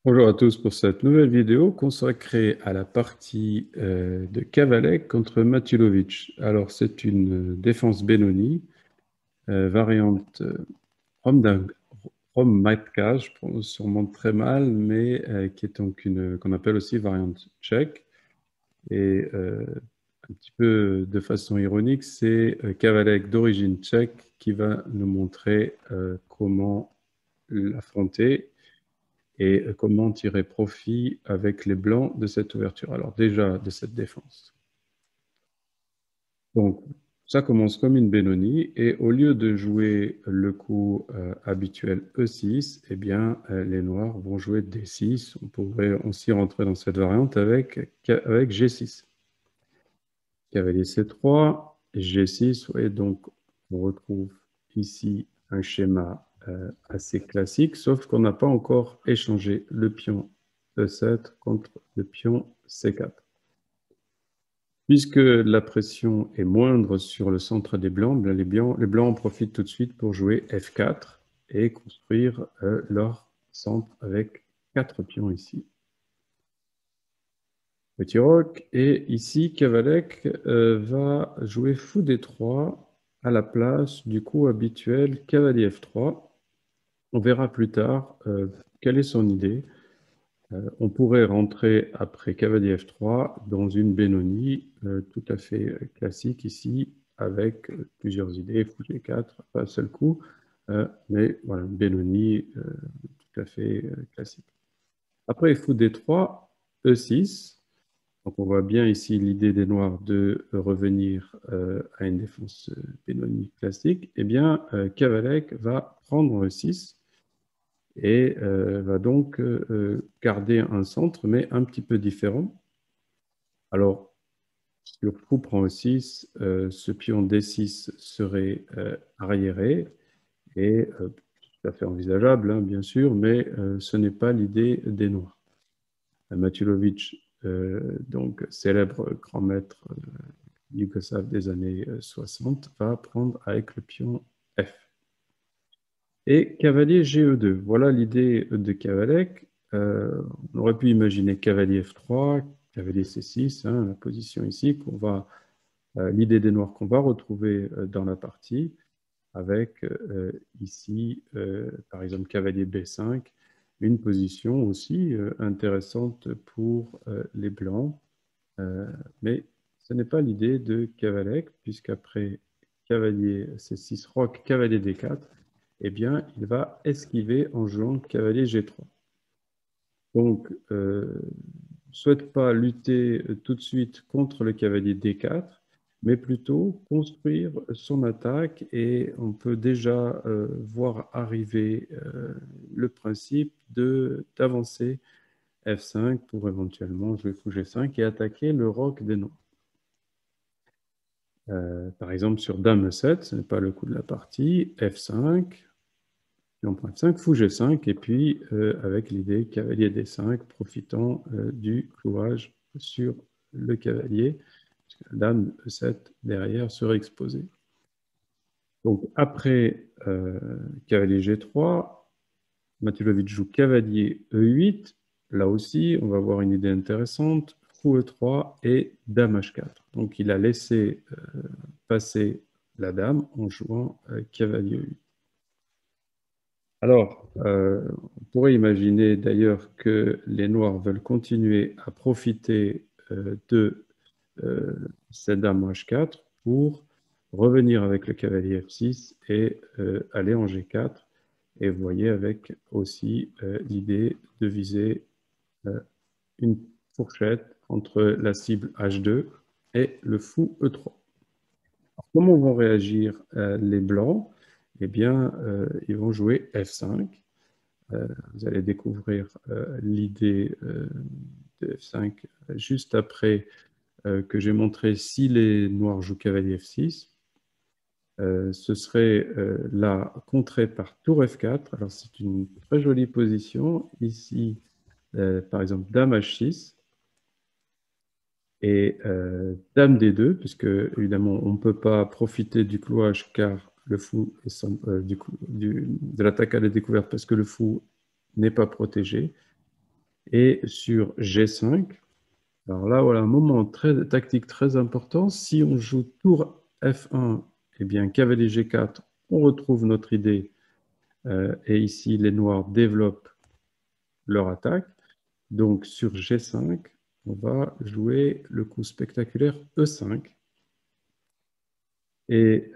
Bonjour à tous pour cette nouvelle vidéo consacrée à la partie de Kavalek contre Matulovic. Alors c'est une défense Benoni, variante Rom-Matka, je prononce sûrement très mal, mais qui est donc qu'on appelle aussi variante tchèque. Et un petit peu de façon ironique, c'est Kavalek d'origine tchèque qui va nous montrer comment l'affronter et comment tirer profit avec les blancs de cette ouverture. Alors déjà, de cette défense. Donc, ça commence comme une Benoni, et au lieu de jouer le coup habituel E6, eh bien, les noirs vont jouer D6. On pourrait aussi rentrer dans cette variante avec G6. Cavalier C3, G6, et donc on retrouve ici un schéma assez classique, sauf qu'on n'a pas encore échangé le pion E7 contre le pion C4. Puisque la pression est moindre sur le centre des blancs, bien les blancs en profitent tout de suite pour jouer F4 et construire leur centre avec 4 pions ici. Petit roc, et ici Kavalek va jouer fou D3 à la place du coup habituel cavalier F3. On verra plus tard quelle est son idée. On pourrait rentrer après cavalier F3 dans une Benoni tout à fait classique ici, avec plusieurs idées, fou G4, pas un seul coup, mais voilà, une Benoni tout à fait classique. Après fou D3, E6. Donc on voit bien ici l'idée des Noirs de revenir à une défense Benoni classique. Eh bien, Kavalek va prendre E6 et va donc garder un centre, mais un petit peu différent. Alors, sur fou prend E6, ce pion D6 serait arriéré, et tout à fait envisageable, hein, bien sûr, mais ce n'est pas l'idée des Noirs. Matulovic, donc célèbre grand maître yougoslave des années 60, va prendre avec le pion F. Et cavalier GE2. Voilà l'idée de Kavalek. On aurait pu imaginer cavalier F3, cavalier C6, hein, la position ici, l'idée des noirs qu'on va retrouver dans la partie, avec ici, par exemple, cavalier B5, une position aussi intéressante pour les blancs. Mais ce n'est pas l'idée de Kavalek, puisqu'après cavalier C6, roc, cavalier D4, eh bien, il va esquiver en jouant cavalier G3. Donc, ne souhaite pas lutter tout de suite contre le cavalier D4, mais plutôt construire son attaque, et on peut déjà voir arriver le principe d'avancer F5 pour éventuellement jouer fou G5 et attaquer le roc des noirs. Par exemple, sur Dame E7, ce n'est pas le coup de la partie, F5, pion prend F5, fou G5, et puis avec l'idée cavalier D5, profitant du clouage sur le cavalier, puisque la Dame E7 derrière serait exposée. Donc après cavalier G3, Matulovic joue cavalier E8, là aussi on va voir une idée intéressante, fou E3 et Dame H4. Donc il a laissé passer la dame en jouant cavalier 8. Alors, on pourrait imaginer d'ailleurs que les Noirs veulent continuer à profiter de cette dame H4 pour revenir avec le cavalier F6 et aller en G4. Et vous voyez avec aussi l'idée de viser une fourchette entre la cible H2 et le fou E3. Comment vont réagir les blancs? Eh bien, ils vont jouer F5. Vous allez découvrir l'idée de F5 juste après que j'ai montré si les noirs jouent cavalier F6. Ce serait là contré par tour F4. Alors c'est une très jolie position. Ici, par exemple, dame H6 et dame D2, puisque évidemment on ne peut pas profiter du clouage car le fou est de l'attaque à la découverte, parce que le fou n'est pas protégé. Et sur G5, alors là, voilà un moment tactique très important. Si on joue tour F1, eh bien, cavalier G4, on retrouve notre idée. Et ici, les noirs développent leur attaque. Donc, sur G5, on va jouer le coup spectaculaire E5. Et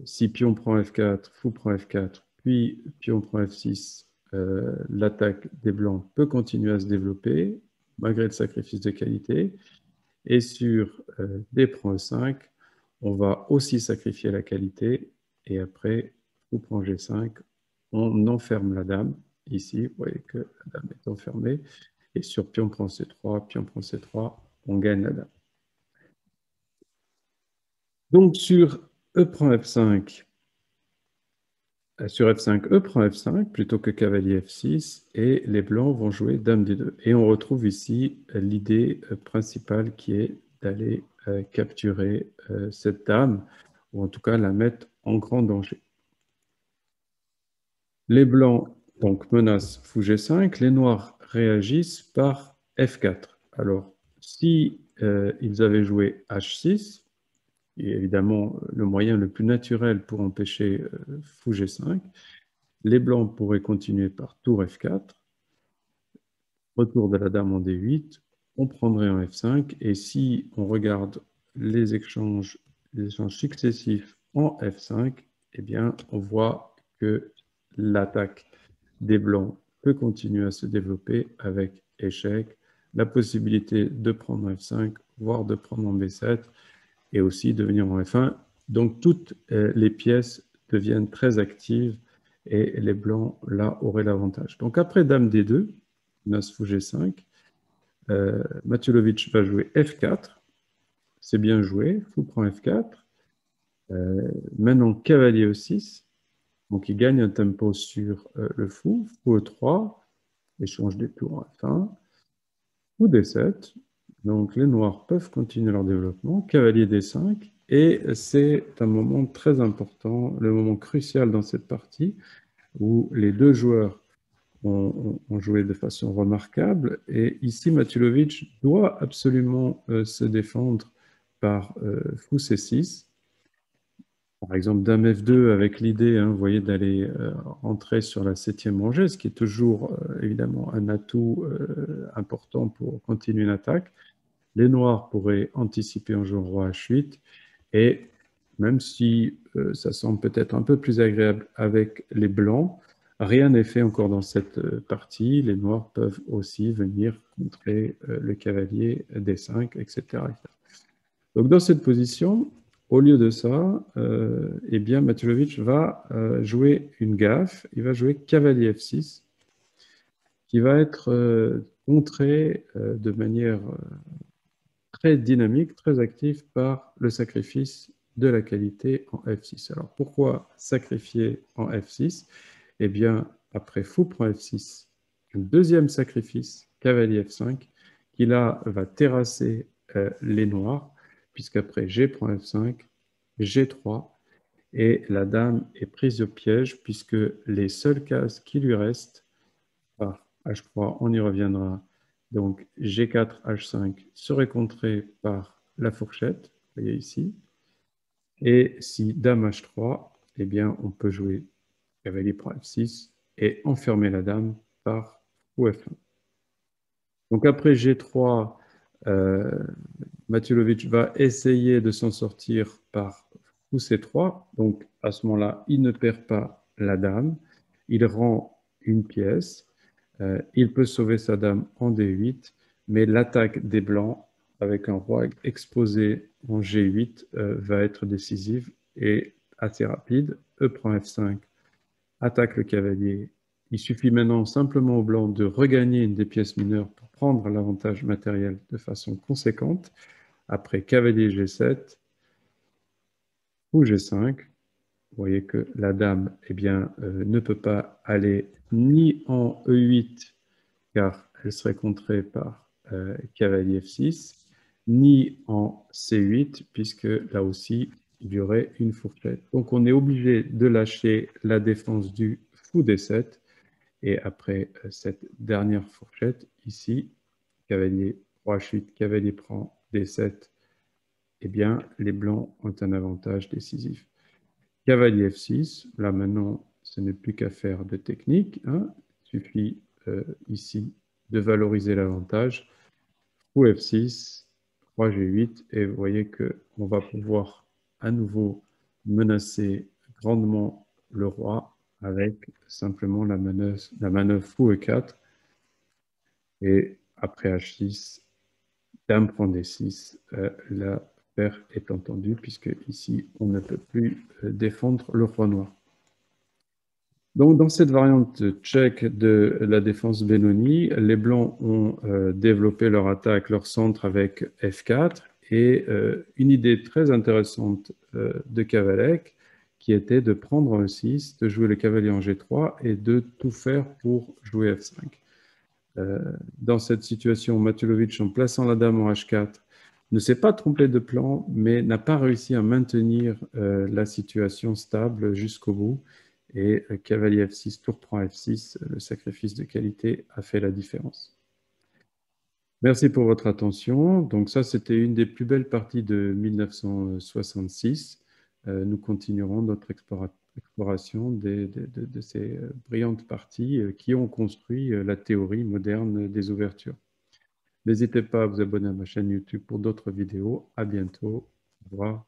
si pion prend F4, fou prend F4, puis pion prend F6, l'attaque des blancs peut continuer à se développer, malgré le sacrifice de qualité. Et sur D prend E5, on va aussi sacrifier la qualité. Et après, fou prend G5, on enferme la dame. Ici, vous voyez que la dame est enfermée. Et sur pion prend C3, pion prend C3, on gagne la dame. Donc sur E prend F5, sur F5, E prend F5 plutôt que cavalier F6 et les blancs vont jouer dame D2. Et on retrouve ici l'idée principale qui est d'aller capturer cette dame ou en tout cas la mettre en grand danger. Les blancs donc menacent fou G5, les noirs réagissent par F4. Alors si ils avaient joué H6, et évidemment le moyen le plus naturel pour empêcher fou G5, les blancs pourraient continuer par tour F4, retour de la dame en D8, on prendrait en F5, et si on regarde les échanges successifs en F5, eh bien, on voit que l'attaque des blancs peut continuer à se développer avec échec, la possibilité de prendre en F5, voire de prendre en B7, et aussi de venir en F1. Donc, toutes les pièces deviennent très actives et les blancs, là, auraient l'avantage. Donc, après dame D2, As fou G5, Matulovic va jouer F4. C'est bien joué. Fou prend F4. Maintenant, cavalier E6. Donc, il gagne un tempo sur le fou. Fou E3. Échange des tours en F1. Fou D7. Donc, les noirs peuvent continuer leur développement. Cavalier D5. Et c'est un moment très important, le moment crucial dans cette partie, où les deux joueurs ont joué de façon remarquable. Et ici, Matulovic doit absolument se défendre par fou C6. Par exemple, dame F2 avec l'idée, hein, vous voyez, d'aller entrer sur la 7e rangée, ce qui est toujours évidemment un atout important pour continuer une attaque. Les noirs pourraient anticiper en jouant roi H8. Et même si ça semble peut-être un peu plus agréable avec les blancs, rien n'est fait encore dans cette partie. Les noirs peuvent aussi venir contrer le cavalier D5, etc., etc. Donc dans cette position, au lieu de ça, eh bien Matulovic va jouer une gaffe. Il va jouer cavalier F6, qui va être contré de manière très dynamique, très active par le sacrifice de la qualité en F6. Alors pourquoi sacrifier en F6? Eh bien, après fou prend F6, un deuxième sacrifice, cavalier F5, qui là va terrasser les noirs, puisqu'après G prend F5, G3, et la dame est prise au piège, puisque les seules cases qui lui restent, par H3, on y reviendra, donc G4, H5 serait contré par la fourchette, vous voyez ici. Et si Dame H3, eh bien, on peut jouer cavalier pour F6 et enfermer la dame par fou F1. Donc après G3, euh, Matulovic va essayer de s'en sortir par fou C3. Donc à ce moment-là, il ne perd pas la dame. Il rend une pièce. Il peut sauver sa dame en D8, mais l'attaque des blancs avec un roi exposé en G8 va être décisive et assez rapide. E prend F5, attaque le cavalier. Il suffit maintenant simplement aux blancs de regagner une des pièces mineures pour prendre l'avantage matériel de façon conséquente. Après cavalier G7 ou G5, vous voyez que la dame eh bien, ne peut pas aller ni en E8 car elle serait contrée par cavalier F6, ni en C8, puisque là aussi, il y aurait une fourchette. Donc on est obligé de lâcher la défense du fou D7, Et après cette dernière fourchette, ici, cavalier roi H8, cavalier prend D7, eh bien, les blancs ont un avantage décisif. Cavalier F6, là maintenant, ce n'est plus qu'à faire de technique, hein. Il suffit ici de valoriser l'avantage. Fou F6, roi G8, et vous voyez qu'on va pouvoir à nouveau menacer grandement le roi avec simplement la manœuvre fou E4. Et après H6, dame prend D6, la paire est entendue, puisque ici, on ne peut plus défendre le roi noir. Donc, dans cette variante tchèque de la défense Benoni, les Blancs ont développé leur attaque, leur centre avec F4, et une idée très intéressante de Kavalek, qui était de prendre un 6, de jouer le cavalier en G3 et de tout faire pour jouer F5. Dans cette situation, Matulovic, en plaçant la dame en H4, ne s'est pas trompé de plan, mais n'a pas réussi à maintenir la situation stable jusqu'au bout. Et cavalier F6, tour prend F6, le sacrifice de qualité a fait la différence. Merci pour votre attention. Donc ça, c'était une des plus belles parties de 1966. Nous continuerons notre exploration de ces brillantes parties qui ont construit la théorie moderne des ouvertures. N'hésitez pas à vous abonner à ma chaîne YouTube pour d'autres vidéos. À bientôt. Au revoir.